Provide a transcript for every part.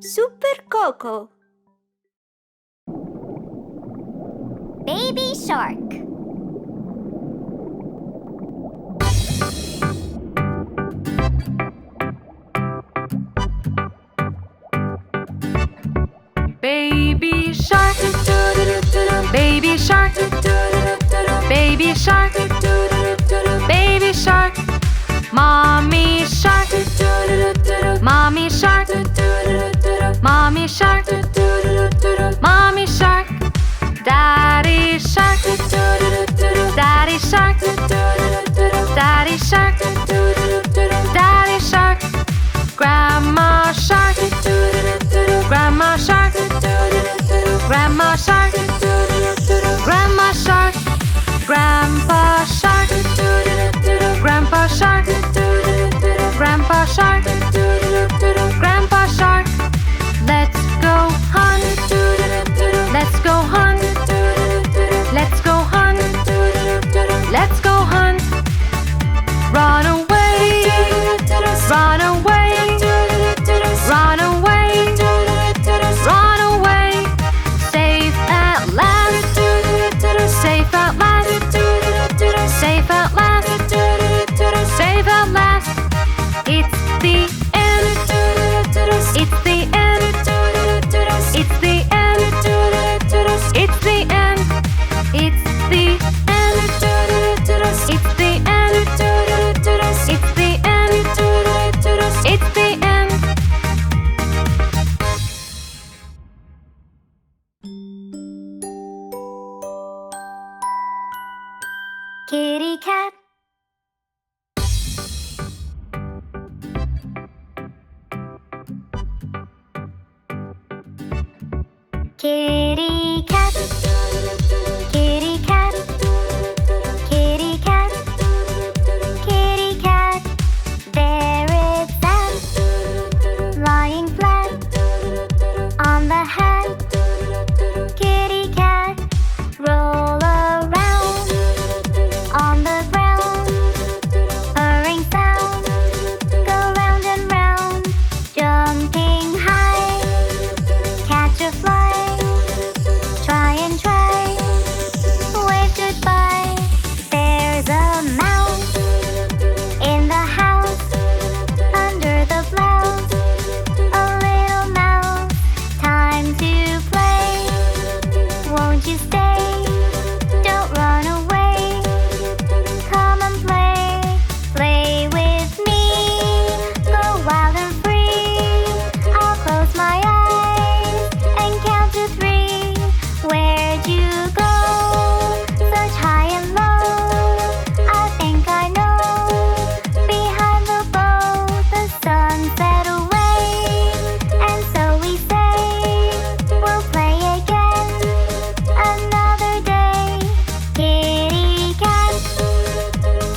Super Coco. Baby shark. Baby shark, baby shark, baby shark, baby shark, mommy shark, mommy shark, mommy shark, mommy shark, daddy shark, daddy shark, daddy shark, daddy shark, grandma shark, grandma shark, grandma shark, grandma shark, grandpa shark, grandpa shark, grandpa shark, grandpa shark. Let's go hunt, let's go hunt, let's go hunt, let's go hunt. Run away, run away, run away, run away. Safe at last, safe at last, safe at last, safe at last. It's the end, it's the end, it's the end, it's the end, it's the end, it's the end, it's the end, it's the end. Kitty cat. Kitty cat, kitty cat, kitty cat, kitty cat. There it sat, lying flat on the hat. Kitty cat, roll around on the ground. Purring sound, go round and round. Jumping high, catch a fly. Try and try, wave goodbye. There's a mouse in the house, under the blouse. A little mouse, time to play. Won't you stay? Don't run away. Come and play, play with me. Go wild and free. I'll close my eyes and count to 3. Where'd you go? Such high and low. I think I know. Behind the bow, the sun set away. And so we say, we'll play again another day. Kitty cat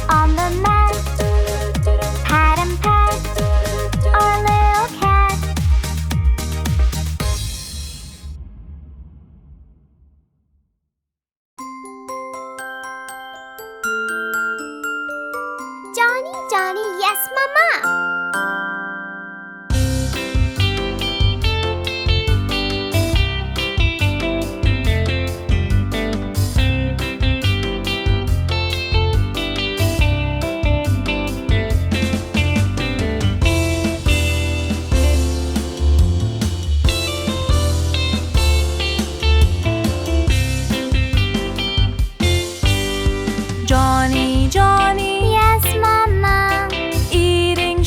on the mat. Pat and pat our little cat. Johnny, Johnny, yes, Mama. Johnny, Johnny, Yes, Mama. eating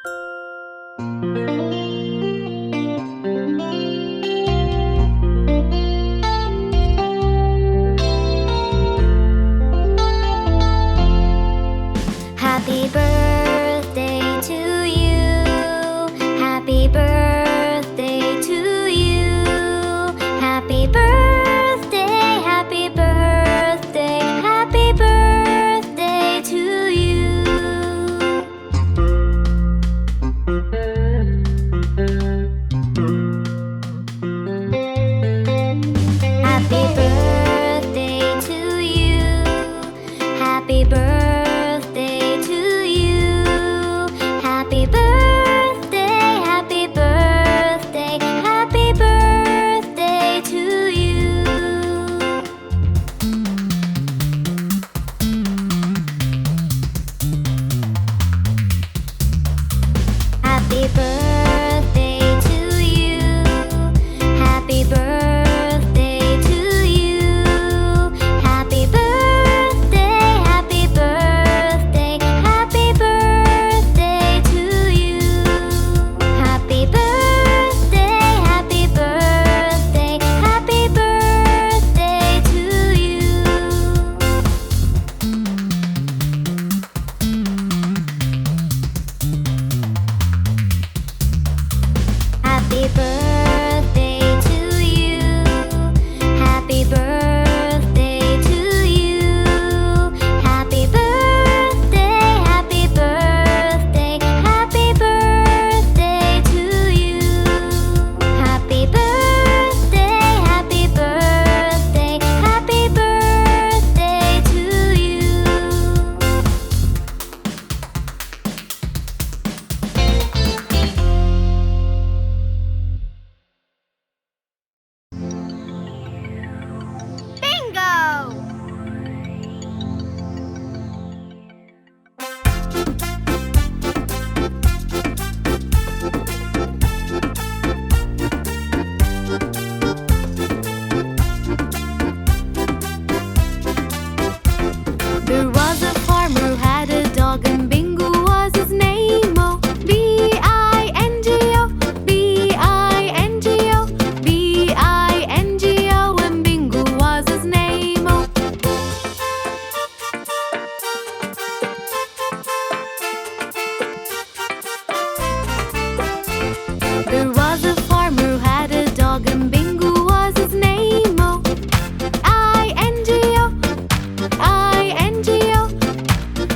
Happy birthday to you. Happy birthday to you. Happy birthday, happy birthday, happy birthday to you. Happy birthday to you. Happy birthday to you. Happy birthday, happy birthday, happy birthday to you. Happy birthday to you. Happy birthday to you. Happy birthday, happy birthday, happy birthday to you. Happy birthday, happy birthday, happy birthday to you. Happy birthday to you. Happy birthday to you. Happy birthday, happy birthday, happy birthday to you. Happy birthday, happy birthday, happy birthday to you. Bingo! There was a farmer who had a dog, and Bingo was his name. Oh, B-I-N-G-O, B-I-N-G-O, B-I-N-G-O, and Bingo was his name. Oh. There was a farmer who had a dog, and Bingo was his name. Oh, I-N-G-O, I-N-G-O,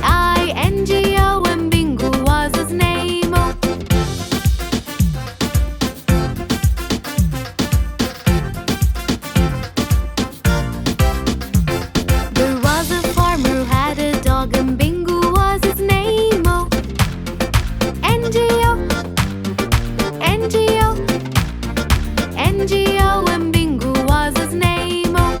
I-N-G-O, and Bingo was his name. Oh. There was a farmer who had a dog, and Bingo was his name. Oh, N-G-O, N-G-O, N-G-O, and Bingo was his name. Oh.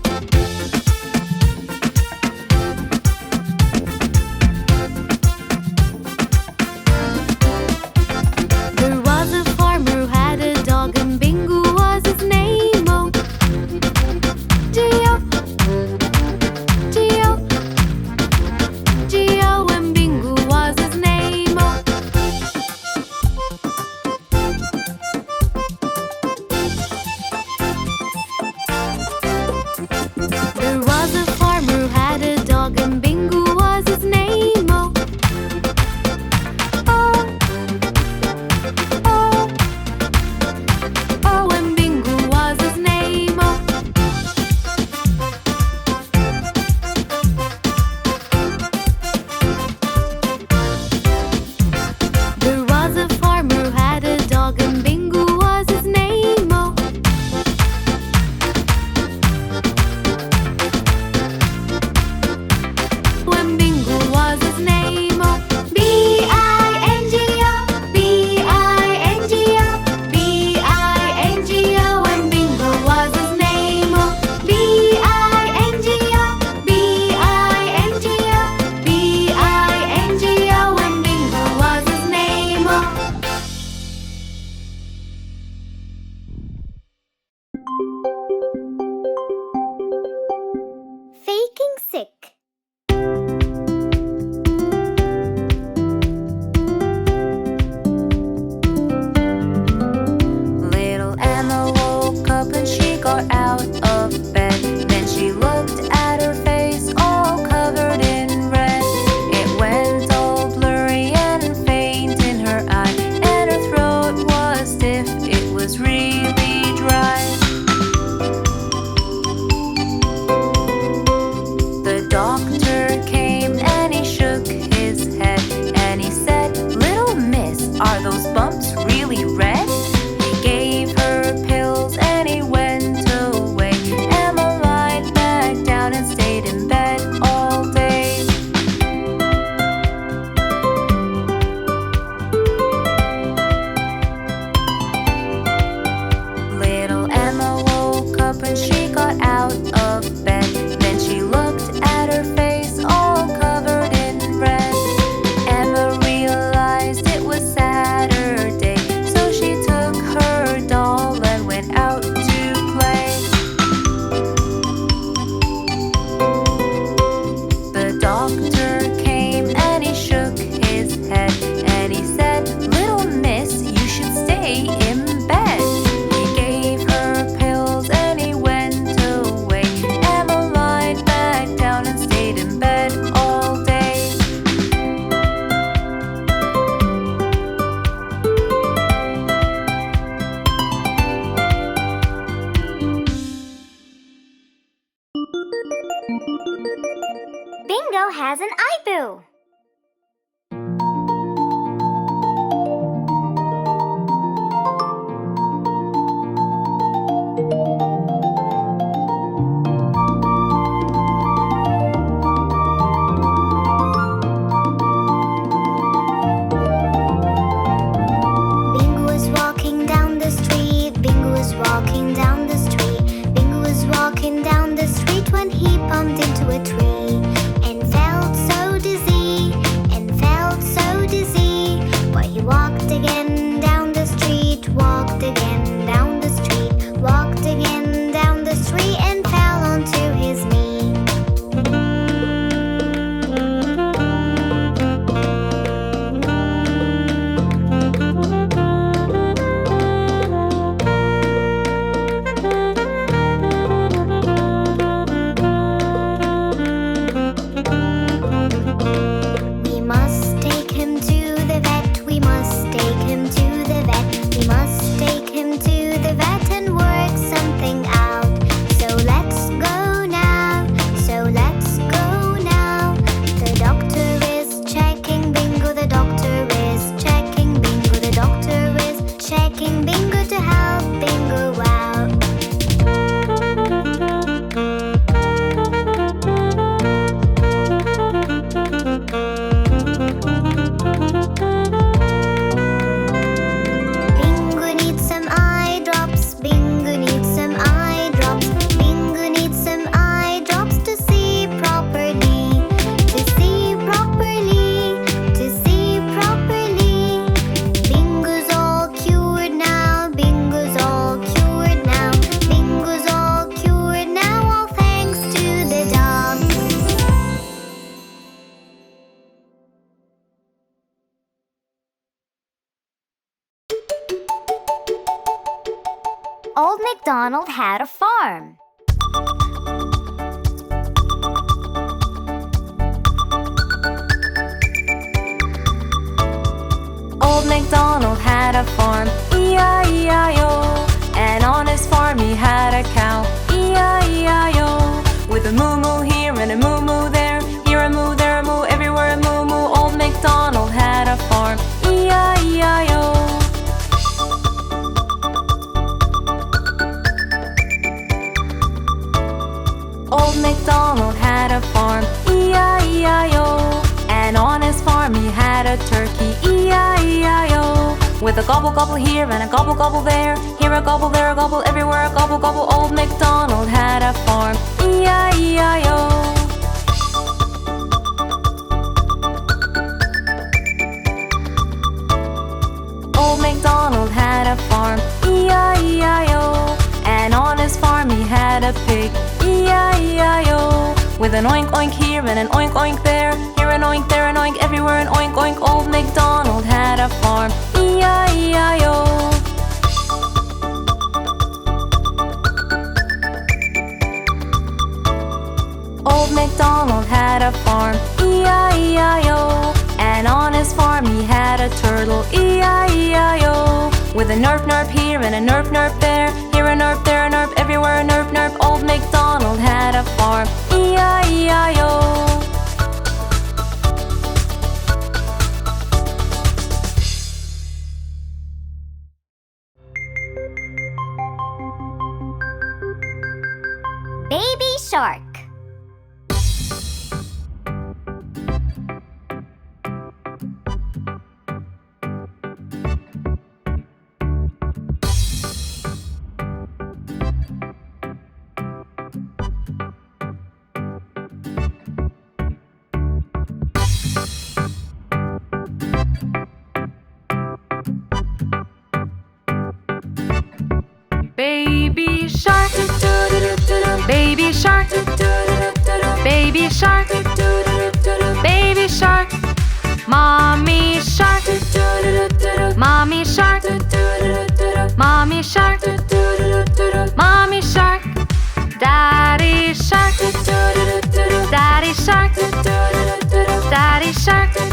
There was a farmer who had a dog, and Bingo was his name. Oh, G-O, G-O, G-O, and Bingo was his name. Oh. mumps really red? He gave her pills and he went away. Emma lied back down and stayed in bed all day. Little Emma woke up when she got out of bed. Then she looked at her face all covered in red. Emma realized it was Saturday, so she took her doll and went out to play. The doctor came and he shook his head and he said, "Little miss, you should stay in bed." He gave her pills and he went away. Emma lied back down and stayed in bed all day. Bingo has an eyeboo. Bingo was walking down the street. Bingo was walking down the street. Bingo was walking down the street when he bumped into a tree and felt so dizzy, and felt so dizzy. But he walked again down the street, walked again down the street, walked again down the street and fell onto his knee. We must take him to the vet. We must take him to the vet. We must take him to the vet and work something out. So let's go now. So let's go now. The doctor is checking Bingo. The doctor is checking Bingo. The doctor is checking Bingo to help Bingo out. Bingo needs some eye drops. Bingo needs some eye drops. Bingo needs some eye drops to see properly. To see properly. To see properly. Bingo's all cured now. Bingo's all cured now. Bingo's all cured now. All thanks to the dog. Old MacDonald had a farm. Old MacDonald had a farm, E-I-E-I-O. And on his farm he had a cow, E-I-E-I-O. With a moo-moo here and a moo-moo there, here a moo, there a moo, everywhere a moo-moo. Old MacDonald had a farm, E-I-E-I-O. Old MacDonald had a farm, E-I-E-I-O. And on his farm he had a turkey, E-I-E-I-O. With a gobble gobble here and a gobble gobble there, here a gobble, there a gobble, everywhere a gobble gobble. Old MacDonald had a farm, E-I-E-I-O. Old MacDonald had a farm, E-I-E-I-O. And on his farm he had a pig, E-I-E-I-O. With an oink oink here and an oink oink there, here an oink, there an oink, everywhere an oink oink. Old MacDonald had a farm, E-I-E-I-O. Old MacDonald had a farm, E-I-E-I-O. And on his farm he had a turtle, E-I-E-I-O. With a nerp nerp here and a nerp nerp there, here a nerp, there a nerp, everywhere a nerp nerp. Old MacDonald had a farm, E-I-E-I-O. shark. Baby shark, baby shark, baby shark, baby shark, mommy shark, mommy shark, mommy shark, mommy shark, daddy shark, daddy shark, daddy shark.